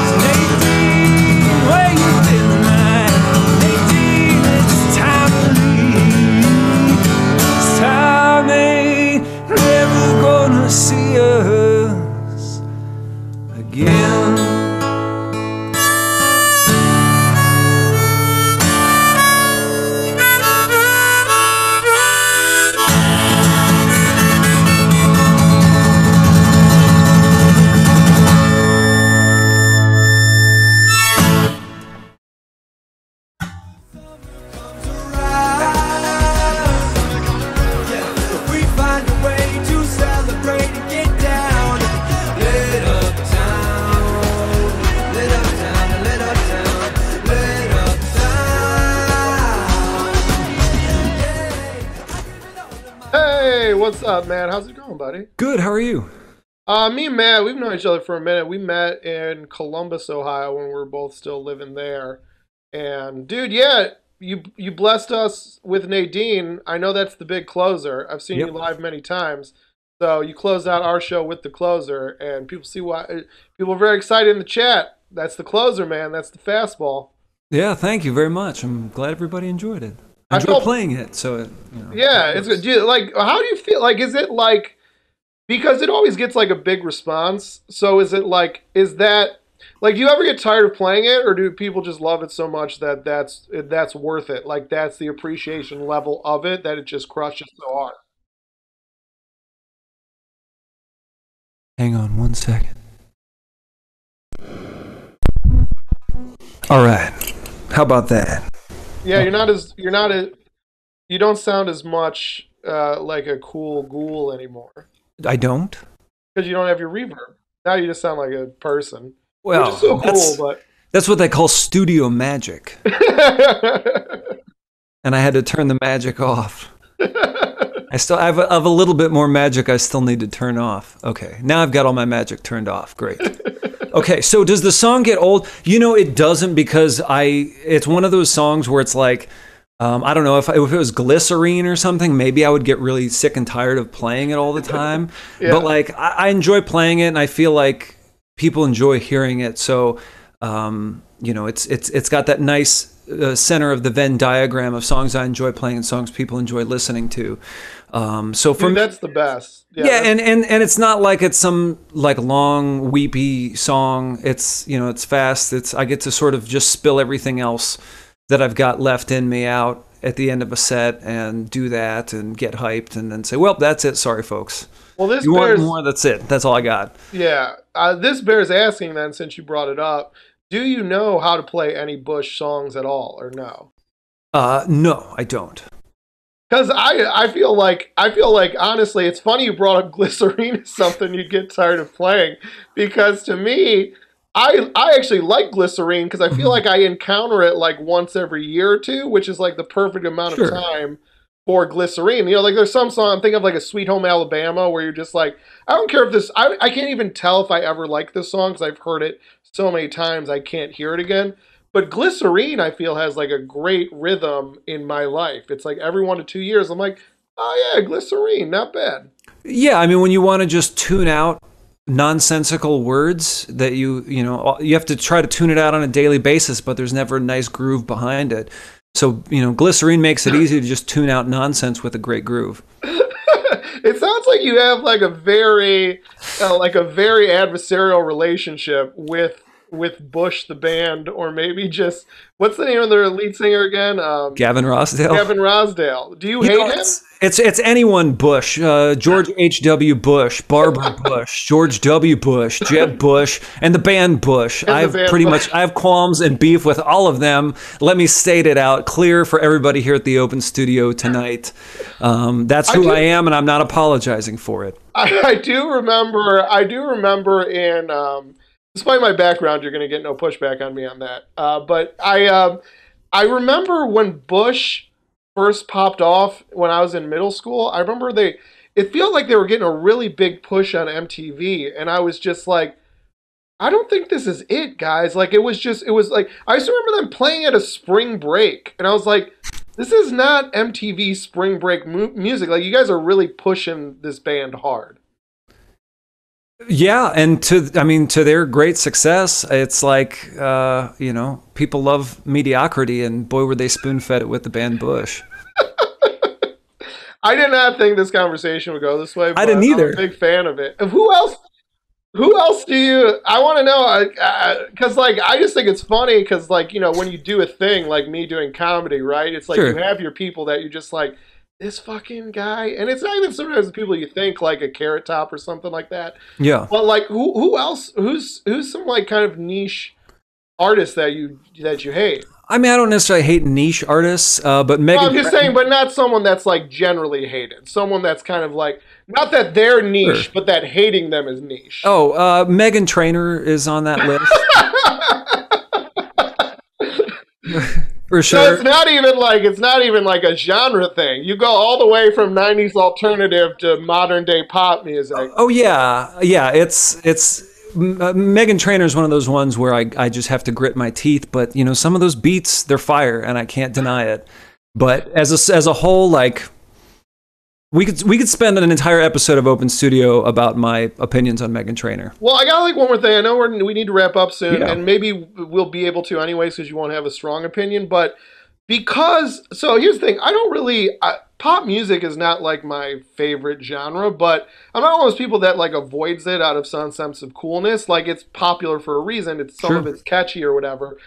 S9: So Nadine, where you been tonight? Nadine, it's time to leave. It's time ain't never gonna see us again.
S3: What's up, man? How's it going, buddy?
S9: Good, how are you?
S3: Me and Matt, we've known each other for a minute. We met in Columbus, Ohio when we were both still living there. And dude, yeah, you blessed us with Nadine. I know that's the big closer. I've seen you live many times. So you closed out our show with the closer, and people see why. People are very excited in the chat. That's the closer, man. That's the fastball.
S9: Yeah, thank you very much. I'm glad everybody enjoyed it. I enjoyed playing it, so
S3: yeah, it's good. Like, how do you feel? Like, is it like, because it always gets like a big response? So is it like, is that like, do you ever get tired of playing it, or do people just love it so much that that's worth it? Like, that's the appreciation level of it, that it just crushes so hard.
S9: Hang on 1 second. All right, how about that?
S3: Yeah, you don't sound as much like a cool ghoul anymore.
S9: I don't?
S3: Because you don't have your reverb. Now you just sound like a person.
S9: Well,
S3: which is so cool, but
S9: that's what they call studio magic. And I had to turn the magic off. I have a little bit more magic I still need to turn off. Okay, now I've got all my magic turned off. Great. Okay, so does the song get old? You know, it doesn't, because it's one of those songs where it's like, I don't know, if it was Glycerine or something, maybe I would get really sick and tired of playing it all the time. Yeah. But like, I enjoy playing it, and I feel like people enjoy hearing it. So, you know, it's got that nice center of the Venn diagram of songs I enjoy playing and songs people enjoy listening to. So for me,
S3: that's the best.
S9: Yeah, and it's not like it's some like long weepy song. It's, you know, it's fast. I get to sort of just spill everything else that I've got left in me out at the end of a set and do that and get hyped and then say, well, that's it. Sorry, folks.
S3: Well, this
S9: you want more? That's it. That's all I got.
S3: Yeah, this bears asking then, since you brought it up. Do you know how to play any Bush songs at all, or no?
S9: No, I don't.
S3: Because I feel like honestly, it's funny you brought up Glycerine as something you'd get tired of playing, because to me, I actually like Glycerine because I feel like I encounter it like once every year or two, which is like the perfect amount of time for Glycerine. You know, like there's some song, I'm thinking of like a Sweet Home Alabama, where you're just like, I don't care if this, I can't even tell if I ever like this song because I've heard it so many times I can't hear it again. But Glycerine, I feel, has like a great rhythm in my life. It's like every 1 to 2 years, I'm like, oh yeah, Glycerine, not bad.
S9: Yeah, I mean, when you want to just tune out nonsensical words that you have to try to tune it out on a daily basis, but there's never a nice groove behind it. So, you know, Glycerine makes it easy to just tune out nonsense with a great groove.
S3: It sounds like you have like a very adversarial relationship with Bush the band, or maybe just, what's the name of their lead singer again?
S9: Gavin Rossdale.
S3: Gavin Rossdale. Do you hate him?
S9: It's anyone Bush. George H.W. Bush, Barbara Bush, George W. Bush, Jeb Bush, and the band Bush. I have qualms and beef with all of them. Let me state it out clear for everybody here at the Open Studio tonight. That's who I am, and I'm not apologizing for it.
S3: I do remember in despite my background, you're going to get no pushback on me on that. But I remember when Bush first popped off when I was in middle school. I remember it felt like they were getting a really big push on MTV, and I was just like, I don't think this is it, guys. Like, it was like, I just remember them playing at a spring break, and I was like, this is not MTV spring break music. Like, you guys are really pushing this band hard.
S10: Yeah, and to their great success, it's like, you know, people love mediocrity, and boy, were they spoon-fed it with the band Bush.
S3: I did not think this conversation would go this way, but
S10: I didn't either.
S3: I'm a big fan of it. Who else do you, I want to know, because, like, I just think it's funny, because, like, you know, when you do a thing, like me doing comedy, right, it's like
S10: Sure.
S3: you have your people that you're just like, this fucking guy, and it's not even sometimes the people you think, like a Carrot Top or something like that.
S10: Yeah.
S3: But, like, who else, who's some, like, kind of niche artist that you hate?
S10: I mean, I don't necessarily hate niche artists, but Megan...
S3: I'm just saying, but not someone that's, like, generally hated. Someone that's kind of, like, not that they're niche,
S10: Sure.
S3: but that hating them is niche.
S10: Oh, Meghan Trainor is on that list. For
S3: So
S10: sure.
S3: it's not even like a genre thing. You go all the way from 90s alternative to modern day pop music.
S10: Oh, yeah. Yeah, it's... Meghan Trainor is one of those ones where I just have to grit my teeth, but, you know, some of those beats, they're fire, and I can't deny it. But as a whole, like... We could spend an entire episode of Open Studio about my opinions on Meghan Trainor.
S3: Well, I got like one more thing. I know we need to wrap up soon,
S10: Yeah.
S3: and maybe we'll be able to anyways because you won't have a strong opinion. But so here's the thing. I don't really pop music is not like my favorite genre, but I'm not one of those people that like avoids it out of some sense of coolness. Like it's popular for a reason. It's some of it's catchy or whatever.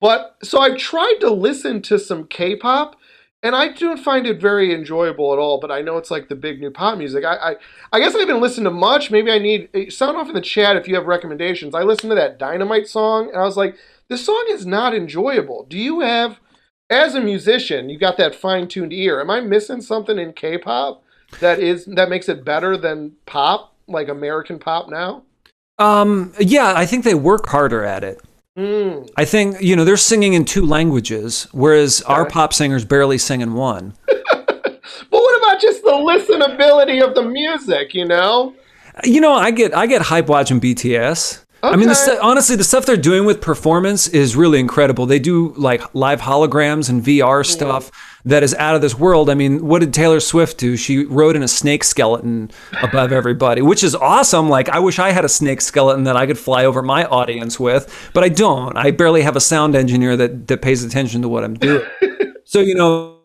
S3: But so I've tried to listen to some K-pop. And I don't find it very enjoyable at all, but I know it's like the big new pop music. I guess I haven't listened to much. Maybe I need... Sound off in the chat if you have recommendations. I listened to that Dynamite song, and I was like, this song is not enjoyable. Do you have... As a musician, you got that fine-tuned ear. Am I missing something in K-pop that makes it better than pop, like American pop now?
S10: Yeah, I think they work harder at it. I think, you know, they're singing in 2 languages, whereas our pop singers barely sing in 1.
S3: But what about just the listenability of the music, you know?
S10: You know, I get hype watching BTS. I mean, honestly, the stuff they're doing with performance is really incredible. They do like live holograms and VR stuff that is out of this world. I mean, what did Taylor Swift do? She rode in a snake skeleton above everybody, which is awesome. Like, I wish I had a snake skeleton that I could fly over my audience with, but I don't. I barely have a sound engineer that pays attention to what I'm doing. So, you know,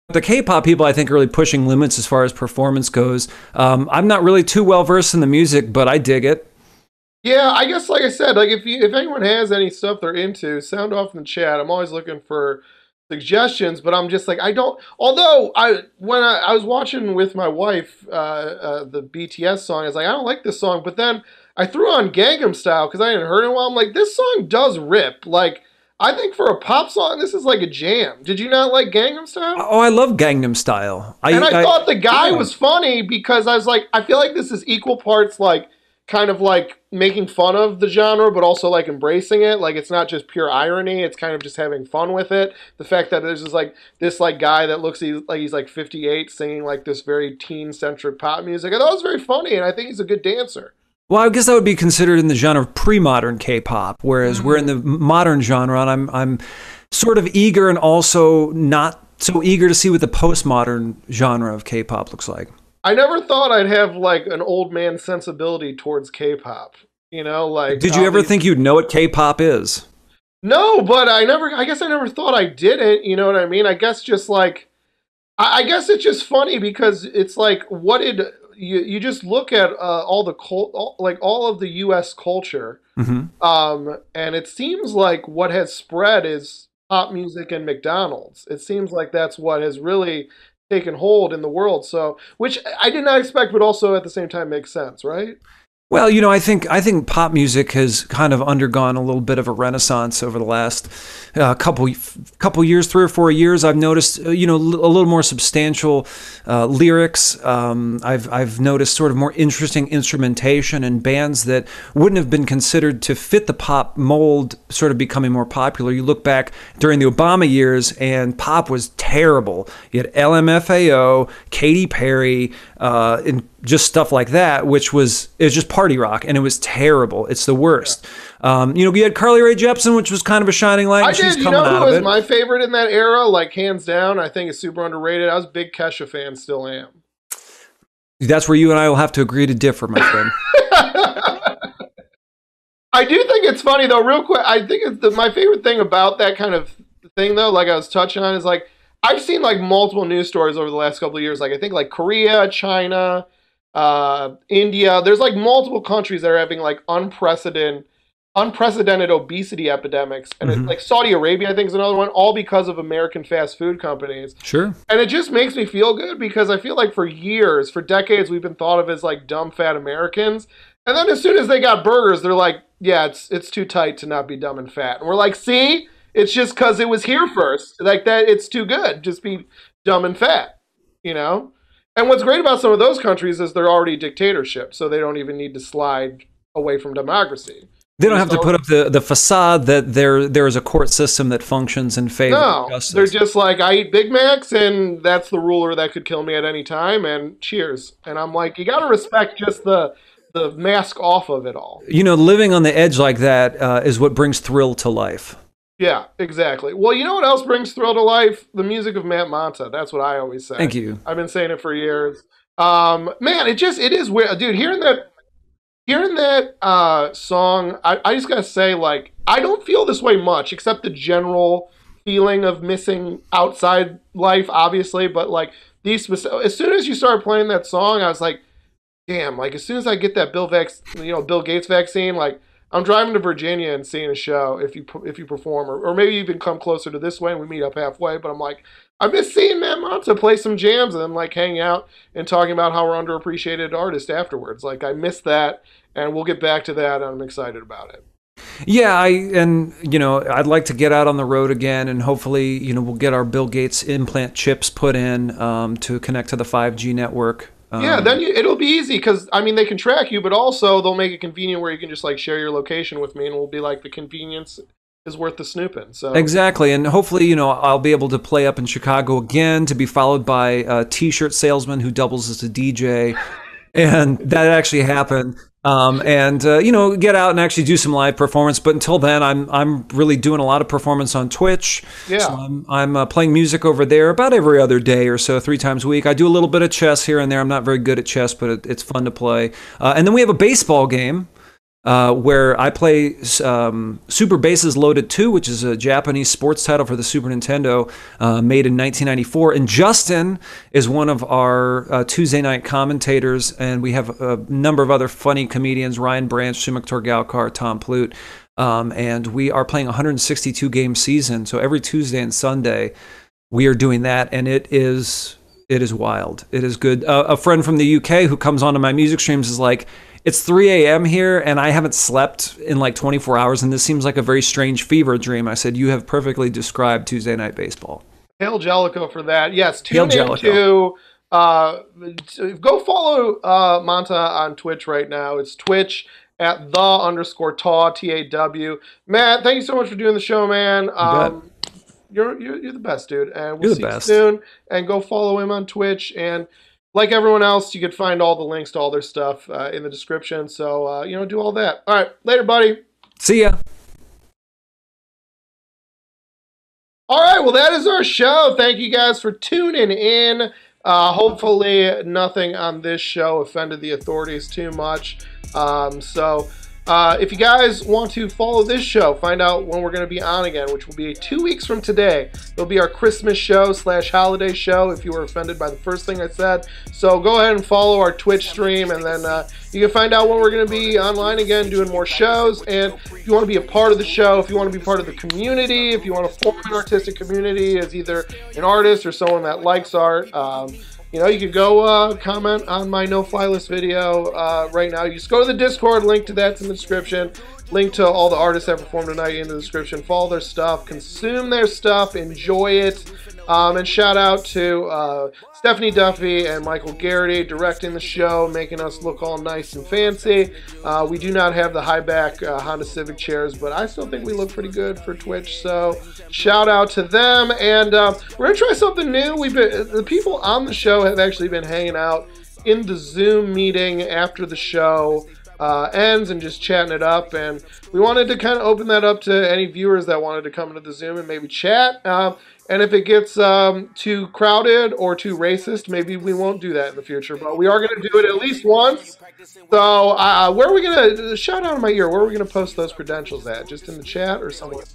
S10: the K-pop people, I think, are really pushing limits as far as performance goes. I'm not really too well versed in the music, but I dig it.
S3: Yeah, I guess, like I said, like if anyone has any stuff they're into, sound off in the chat. I'm always looking for suggestions, but I'm just like, I don't. Although when I was watching with my wife the BTS song, I was like, I don't like this song. But then I threw on Gangnam Style because I hadn't heard it in a while. I'm like, this song does rip. Like, I think for a pop song, this is like a jam. Did you not like Gangnam Style?
S10: Oh, I love Gangnam Style.
S3: I thought the guy was funny because I was like, I feel like this is equal parts like kind of like making fun of the genre, but also like embracing it. Like it's not just pure irony; it's kind of just having fun with it. The fact that there's this guy that looks like he's like 58 singing like this very teen-centric pop music. I thought it was very funny, and I think he's a good dancer.
S10: Well, I guess that would be considered in the genre of pre-modern K-pop, whereas we're in the modern genre, and I'm sort of eager and also not so eager to see what the postmodern genre of K-pop looks like.
S3: I never thought I'd have like an old man sensibility towards K-pop. You know, like
S10: did you ever think you'd know what K-pop is?
S3: No, but I guess I never thought I didn't. You know what I mean? I guess just like, I guess it's just funny because it's like, what did you just look at all of the U.S. culture, and it seems like what has spread is pop music and McDonald's. It seems like that's what has really taken hold in the world. So, which I did not expect, but also at the same time makes sense, right?
S10: Well, you know, I think pop music has kind of undergone a little bit of a renaissance over the last couple years, 3 or 4 years. I've noticed, you know, a little more substantial lyrics. I've noticed sort of more interesting instrumentation and bands that wouldn't have been considered to fit the pop mold sort of becoming more popular. You look back during the Obama years and pop was terrible. You had LMFAO, Katy Perry, and just stuff like that, it was just party rock, and it was terrible. It's the worst. You had Carly Rae Jepsen, which was kind of a shining light.
S3: I did. You know who was my favorite in that era? Like, hands down, I think it's super underrated. I was a big Kesha fan, still am.
S10: That's where you and I will have to agree to differ, my friend.
S3: I do think it's funny, though, real quick. I think it's my favorite thing about that kind of thing, though, like I was touching on, is like, I've seen like multiple news stories over the last couple of years. Like, I think like Korea, China, India. There's like multiple countries that are having like unprecedented obesity epidemics. And like Saudi Arabia, I think, is another one, all because of American fast food companies.
S10: Sure.
S3: And it just makes me feel good, because I feel like for decades, we've been thought of as like dumb, fat Americans. And then as soon as they got burgers, they're like, yeah, it's too tight to not be dumb and fat. And we're like, see? It's just because it was here first. Like that, it's too good. Just be dumb and fat, you know? And what's great about some of those countries is they're already dictatorships, so they don't even need to slide away from democracy.
S10: They don't have to put up the facade that there is a court system that functions in favor of justice.
S3: They're just like, I eat Big Macs, and that's the ruler that could kill me at any time, and cheers. And I'm like, you got to respect just the mask off of it all.
S10: Living on the edge like that is what brings thrill to life.
S3: Yeah, exactly. Well, you know what else brings thrill to life? The music of Matt Monta. That's what I always say.
S10: Thank you.
S3: I've been saying it for years. Man, it is weird. Dude, hearing that song, I just gotta say, like, I don't feel this way much, except the general feeling of missing outside life, obviously. But like as soon as you started playing that song, I was like, damn, like as soon as I get that Bill Gates vaccine, like, I'm driving to Virginia and seeing a show if you perform, or maybe even come closer to this way and we meet up halfway. But I'm like, I miss seeing Matt Monta play some jams and then like hanging out and talking about how we're underappreciated artists afterwards. Like, I miss that, and we'll get back to that, and I'm excited about it.
S10: Yeah, I'd like to get out on the road again, and hopefully, we'll get our Bill Gates implant chips put in to connect to the 5G network.
S3: Yeah, then it'll be easy, because, I mean, they can track you, but also they'll make it convenient where you can just, like, share your location with me, and we'll be like, the convenience is worth the snooping. So
S10: exactly, and hopefully, I'll be able to play up in Chicago again, to be followed by a T-shirt salesman who doubles as a DJ, and that actually happened. Get out and actually do some live performance. But until then, I'm really doing a lot of performance on Twitch.
S3: Yeah.
S10: So I'm playing music over there about every other day or so, 3 times a week. I do a little bit of chess here and there. I'm not very good at chess, but it's fun to play. And then we have a baseball game where I play Super Bases Loaded 2, which is a Japanese sports title for the Super Nintendo, made in 1994. And Justin is one of our Tuesday night commentators, and we have a number of other funny comedians, Ryan Branch, Shimak Torgalkar, Tom Plute, and we are playing a 162-game season. So every Tuesday and Sunday, we are doing that, and it is wild. It is good. A friend from the UK who comes onto my music streams is like, it's 3 a.m. here, and I haven't slept in like 24 hours, and this seems like a very strange fever dream. I said, you have perfectly described Tuesday Night Baseball.
S3: Hail Jellicoe for that. Yes, tune into... go follow Monta on Twitch right now. It's Twitch at @the_taw, TAW. Matt, thank you so much for doing the show, man. You're the best, dude. And we'll see you soon. And go follow him on Twitch. And like everyone else, you can find all the links to all their stuff in the description. So, do all that. All right. Later, buddy.
S10: See ya.
S3: All right. Well, that is our show. Thank you guys for tuning in. Hopefully nothing on this show offended the authorities too much. If you guys want to follow this show, find out when we're going to be on again, which will be 2 weeks from today. It'll be our Christmas show / holiday show if you were offended by the first thing I said. So go ahead and follow our Twitch stream, and then you can find out when we're going to be online again doing more shows. And if you want to be a part of the show, if you want to be part of the community, if you want to form an artistic community as either an artist or someone that likes art, you could go comment on my no-fly list video right now. You just go to the Discord, link to that's in the description. Link to all the artists that performed tonight in the description. Follow their stuff, consume their stuff, enjoy it. And shout out to Stephanie Duffy and Michael Garrity directing the show, making us look all nice and fancy. We do not have the high-back Honda Civic chairs, but I still think we look pretty good for Twitch. So shout out to them. And we're going to try something new. The people on the show have actually been hanging out in the Zoom meeting after the show ends and just chatting it up. And we wanted to kind of open that up to any viewers that wanted to come into the Zoom and maybe chat. And if it gets too crowded or too racist, maybe we won't do that in the future. But we are going to do it at least once. So where are we going to, shout out in my ear, where are we going to post those credentials at? Just in the chat or somewhere?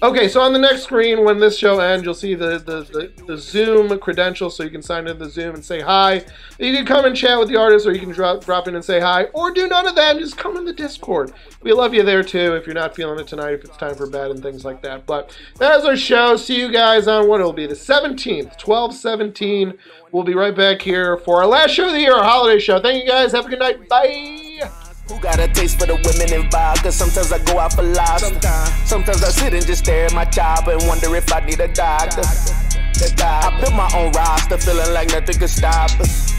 S3: Okay, so on the next screen, when this show ends, you'll see the Zoom credentials, so you can sign into the Zoom and say hi. You can come and chat with the artist, or you can drop in and say hi, or do none of that and just come in the Discord. We love you there, too, if you're not feeling it tonight, if it's time for bed and things like that. But that's our show. See you guys on what it'll be, the 17th, 12/17. We'll be right back here for our last show of the year, our holiday show. Thank you, guys. Have a good night. Bye.
S8: Who got a taste for the women involved? Cause sometimes I go out for laughs. Sometimes I sit and just stare at my job and wonder if I need a doctor. I built my own roster, feeling like nothing could stop us.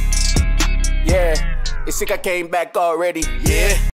S8: Yeah, it's sick I came back already. Yeah.